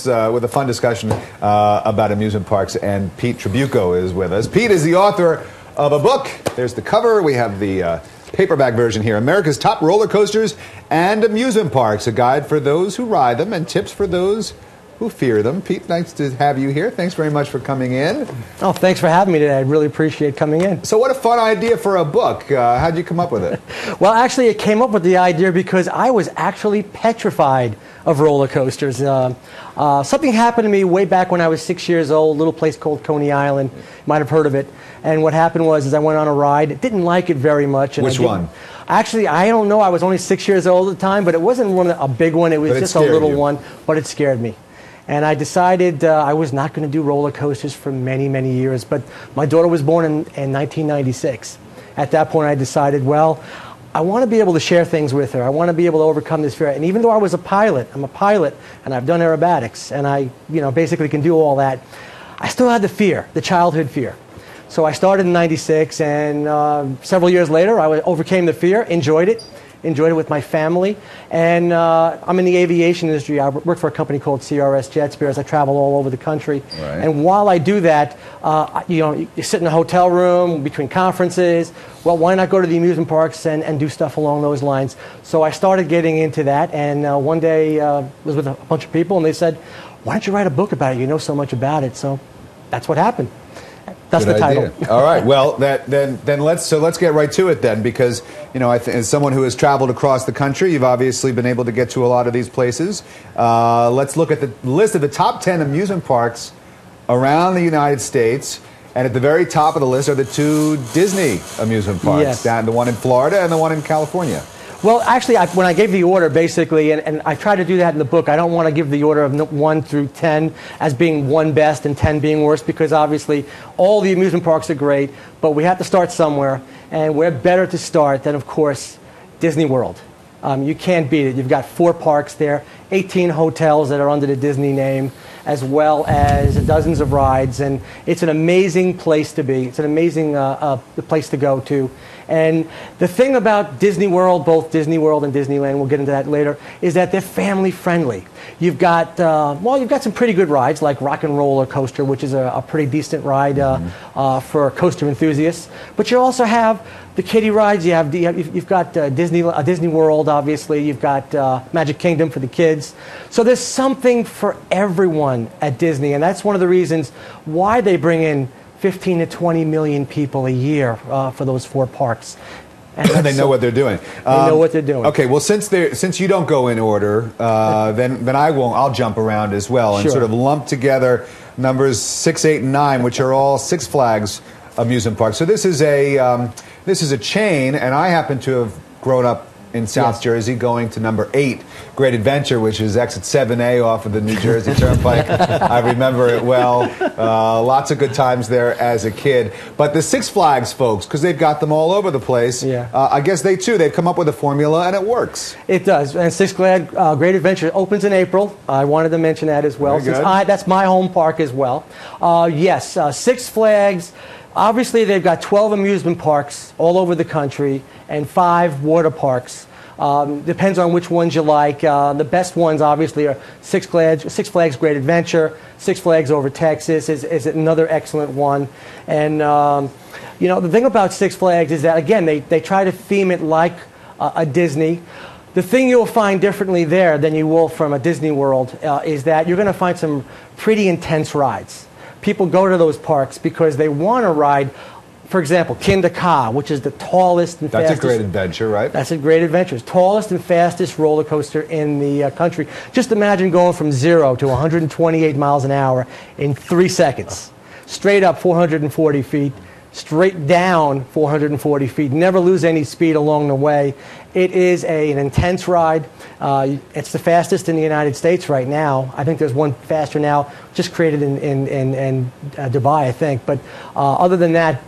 with a fun discussion about amusement parks, and Pete Trabucco is with us. Pete is the author of a book. There's the cover. We have the paperback version here. America's Top Roller Coasters and Amusement Parks, a guide for those who ride them and tips for those who fear them. Pete, nice to have you here. Thanks very much for coming in. Oh, thanks for having me today. I really appreciate coming in. So what a fun idea for a book. How'd you come up with it? Well, actually, it came up with the idea because I was actually petrified of roller coasters. Something happened to me way back when I was 6 years old, a little place called Coney Island. You might have heard of it. And what happened was I went on a ride. Didn't like it very much. And Which one? Actually, I don't know. I was only 6 years old at the time, but it wasn't a big one. It was just a little one, but it scared me. And I decided I was not going to do roller coasters for many, many years. But my daughter was born in 1996. At that point, I decided, well, I want to be able to share things with her. I want to be able to overcome this fear. And even though I was a pilot, I'm a pilot, and I've done aerobatics, and I basically can do all that, I still had the fear, the childhood fear. So I started in 96, and several years later, I overcame the fear, enjoyed it with my family. And I'm in the aviation industry. I work for a company called CRS Jet Spares. I travel all over the country. Right. And while I do that, you sit in a hotel room between conferences. Well, why not go to the amusement parks and do stuff along those lines? So I started getting into that. And one day I was with a bunch of people, and they said, why don't you write a book about it? You know so much about it. So that's what happened. That's Good the title. idea. All right. Well, then let's get right to it then, because as someone who has traveled across the country, you've obviously been able to get to a lot of these places. Let's look at the list of the top 10 amusement parks around the United States, and at the very top of the list are the two Disney amusement parks, Yes. the one in Florida and the one in California. Well, actually, when I gave the order, basically, and I try to do that in the book, I don't want to give the order of 1 through 10 as being 1 best and 10 being worst, because obviously all the amusement parks are great, but we have to start somewhere, and where better to start than, of course, Disney World. You can't beat it. You've got 4 parks there, 18 hotels that are under the Disney name, as well as dozens of rides, and it's an amazing place to be. It's an amazing place to go to. And the thing about Disney World, both Disney World and Disneyland, we'll get into that later, is that they're family friendly. You've got some pretty good rides like Rock and Roller Coaster, which is a pretty decent ride for coaster enthusiasts. But you also have the kiddie rides. You've got Disney World, obviously. You've got Magic Kingdom for the kids. So there's something for everyone at Disney, and that's one of the reasons why they bring in 15 to 20 million people a year for those 4 parks. And they know what they're doing. They know what they're doing. Okay, well, since you don't go in order, then I won't. I'll jump around as well and sort of lump together numbers 6, 8, and 9, which are all Six Flags amusement parks. So this is a chain, and I happen to have grown up in South Jersey, going to number 8, Great Adventure, which is exit 7A off of the New Jersey Turnpike. I remember it well. Lots of good times there as a kid. But the Six Flags folks, because they've got them all over the place, I guess they've come up with a formula, and it works. It does. And Six Flags Great Adventure opens in April. I wanted to mention that as well. That's my home park as well. Six Flags. Obviously, they've got 12 amusement parks all over the country and 5 water parks. Depends on which ones you like. The best ones, obviously, are Six Flags Great Adventure. Six Flags Over Texas is another excellent one. And, the thing about Six Flags is that, again, they try to theme it like a Disney. The thing you'll find differently there than you will from a Disney World is that you're going to find some pretty intense rides. People go to those parks because they want to ride, for example, Kinder Ka, which is the tallest and fastest. That's a Great Adventure, right? That's a Great Adventure. It's tallest and fastest roller coaster in the country. Just imagine going from 0 to 128 miles an hour in 3 seconds. Straight up 440 feet, straight down 440 feet. Never lose any speed along the way. It is an intense ride. It's the fastest in the United States right now. I think there's one faster now, just created in Dubai, I think. But other than that,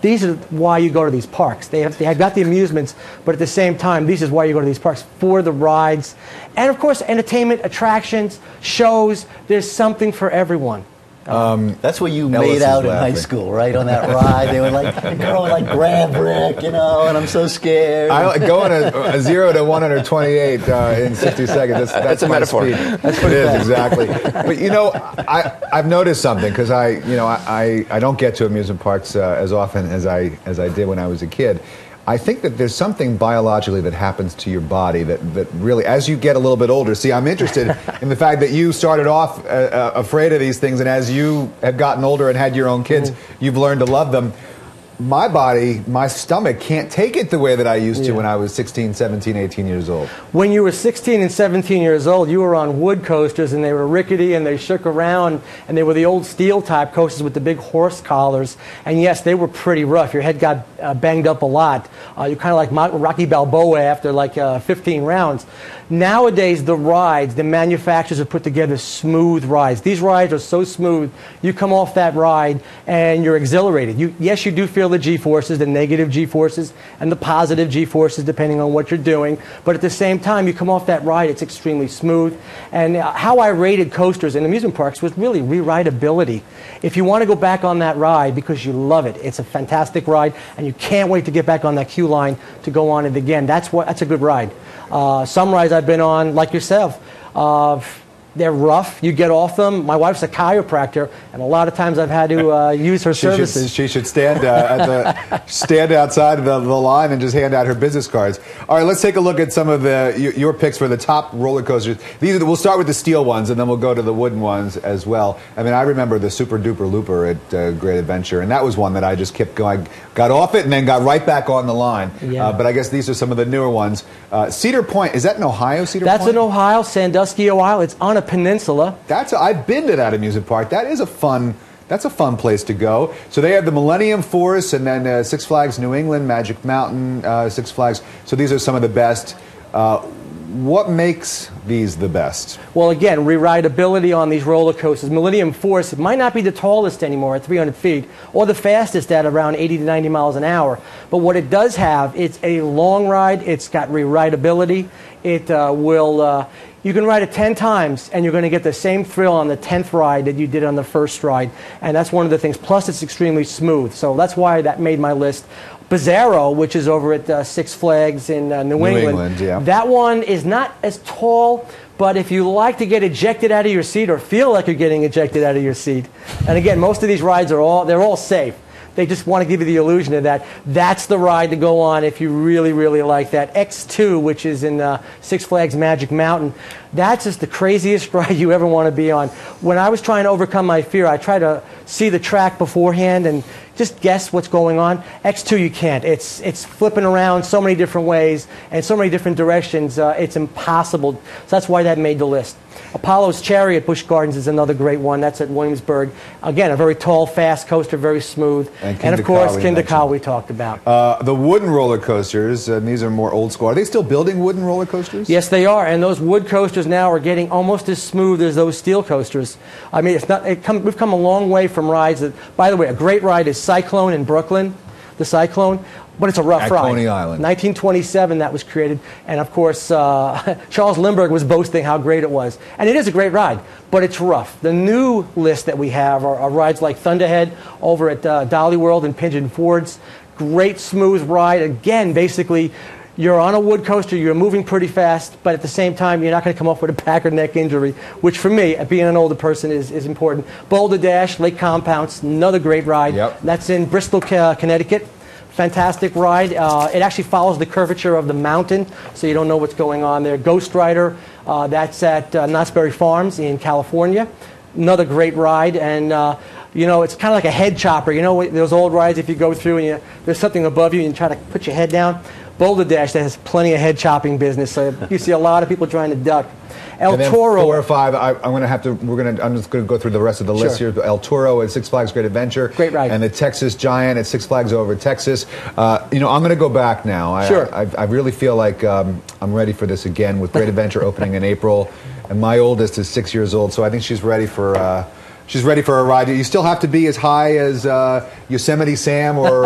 these are why you go to these parks. They have got the amusements, but at the same time, this is why you go to these parks, for the rides. And of course, entertainment, attractions, shows. There's something for everyone. That's what you Ellis made is out in high laughing. school, right? On that ride, they were like, the girl would like grab Rick, you know, and I'm so scared. Going a 0 to 128 in 60 seconds. That's a my metaphor. Speed. It is, exactly. But you know, I've noticed something because I don't get to amusement parks as often as I did when I was a kid. I think that there's something biologically that happens to your body that really, as you get a little bit older, see, I'm interested in the fact that you started off afraid of these things, and as you have gotten older and had your own kids, you've learned to love them. My body, my stomach can't take it the way that I used to when I was 16, 17, 18 years old. When you were 16 and 17 years old, you were on wood coasters, and they were rickety, and they shook around, and they were the old steel-type coasters with the big horse collars. And yes, they were pretty rough. Your head got banged up a lot. You're kind of like Rocky Balboa after like 15 rounds. Nowadays, the rides, the manufacturers have put together smooth rides. These rides are so smooth, you come off that ride and you're exhilarated. Yes, you do feel the G-forces, the negative G-forces, and the positive G-forces, depending on what you're doing. But at the same time, you come off that ride, it's extremely smooth. And how I rated coasters in amusement parks was really re-rideability. If you want to go back on that ride because you love it, it's a fantastic ride, and you can't wait to get back on that queue line to go on it again. That's a good ride. Some rides I've been on, like yourself, they're rough. You get off them. My wife's a chiropractor, and a lot of times I've had to use her services. She should stand stand outside of the line and just hand out her business cards. All right, let's take a look at some of your picks for the top roller coasters. We'll start with the steel ones, and then we'll go to the wooden ones as well. I mean, I remember the Super Duper Looper at Great Adventure, and that was one that I just kept going. Got off it and then got right back on the line. Yeah. But I guess these are some of the newer ones. Cedar Point, is that in Ohio, Cedar Point? That's in Ohio, Sandusky, Ohio. It's on a peninsula. I've been to that amusement park. That's a fun place to go. So they have the Millennium Force, and then Six Flags New England, Magic Mountain, Six Flags. So these are some of the best. What makes these the best? Well, again, re-rideability on these roller coasters. Millennium Force, it might not be the tallest anymore at 300 feet, or the fastest at around 80 to 90 miles an hour. But what it does have, it's a long ride. It's got re-rideability. It you can ride it 10 times, and you're going to get the same thrill on the 10th ride that you did on the first ride. And that's one of the things. Plus, it's extremely smooth. So that's why that made my list. Bizarro, which is over at Six Flags in New England. Yeah. That one is not as tall, but if you like to get ejected out of your seat or feel like you're getting ejected out of your seat, and again, most of these rides they're all safe. They just want to give you the illusion of that. That's the ride to go on if you really, really like that. X2, which is in Six Flags Magic Mountain, that's just the craziest ride you ever want to be on. When I was trying to overcome my fear, I tried to see the track beforehand and just guess what's going on. X2, you can't. It's flipping around so many different ways and so many different directions. It's impossible. So that's why that made the list. Apollo's Chariot, Busch Gardens, is another great one. That's at Williamsburg. Again, a very tall, fast coaster, very smooth. And of course, Kinderkal we talked about. The wooden roller coasters, and these are more old school. Are they still building wooden roller coasters? Yes, they are. And those wood coasters now are getting almost as smooth as those steel coasters. I mean, we've come a long way from rides that, by the way, a great ride is Cyclone in Brooklyn, the Cyclone. But it's a rough ride. Coney Island. 1927 that was created. And of course, Charles Lindbergh was boasting how great it was. And it is a great ride, but it's rough. The new list that we have are rides like Thunderhead over at Dolly World and Pigeon Fords. Great smooth ride. Again, basically, you're on a wood coaster, you're moving pretty fast, but at the same time, you're not going to come off with a back or neck injury, which for me, being an older person, is important. Boulder Dash, Lake Compounce, another great ride. Yep. That's in Bristol, Connecticut. Fantastic ride. It actually follows the curvature of the mountain, so you don't know what's going on there. Ghost Rider, that's at Knott's Berry Farms in California. Another great ride, and it's kind of like a head chopper. You know those old rides, if you go through and there's something above you and you try to put your head down? Boulder Dash, that has plenty of head chopping business, so you see a lot of people trying to duck. El Toro. 4 or 5. I'm just going to go through the rest of the list here. El Toro at Six Flags Great Adventure. Great ride. And the Texas Giant at Six Flags Over Texas. I'm going to go back now. Sure. I really feel like I'm ready for this again with Great Adventure opening in April. And my oldest is 6 years old, so I think she's ready for she's ready for a ride. You still have to be as high as Yosemite Sam, or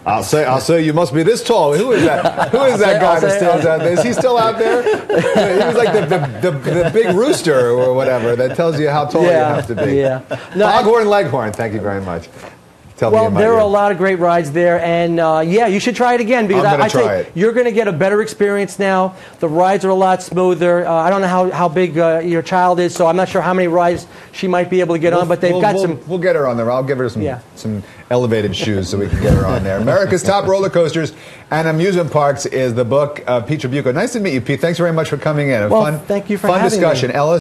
I'll say you must be this tall. Who is that? Who is that guy that stands out there? Is he still out there? He was like the big rooster or whatever that tells you how tall you have to be. Yeah. No, Foghorn Leghorn. Thank you very much. Well, there are a lot of great rides there, and yeah, you should try it again, because I think you're going to get a better experience now. The rides are a lot smoother. I don't know how big your child is, so I'm not sure how many rides she might be able to get on, but they've got some... We'll get her on there. I'll give her some elevated shoes so we can get her on there. America's Top Roller Coasters and Amusement Parks is the book. Pete Trabucco. Nice to meet you, Pete. Thanks very much for coming in. Well, thank you for having me. Fun discussion. Ellis.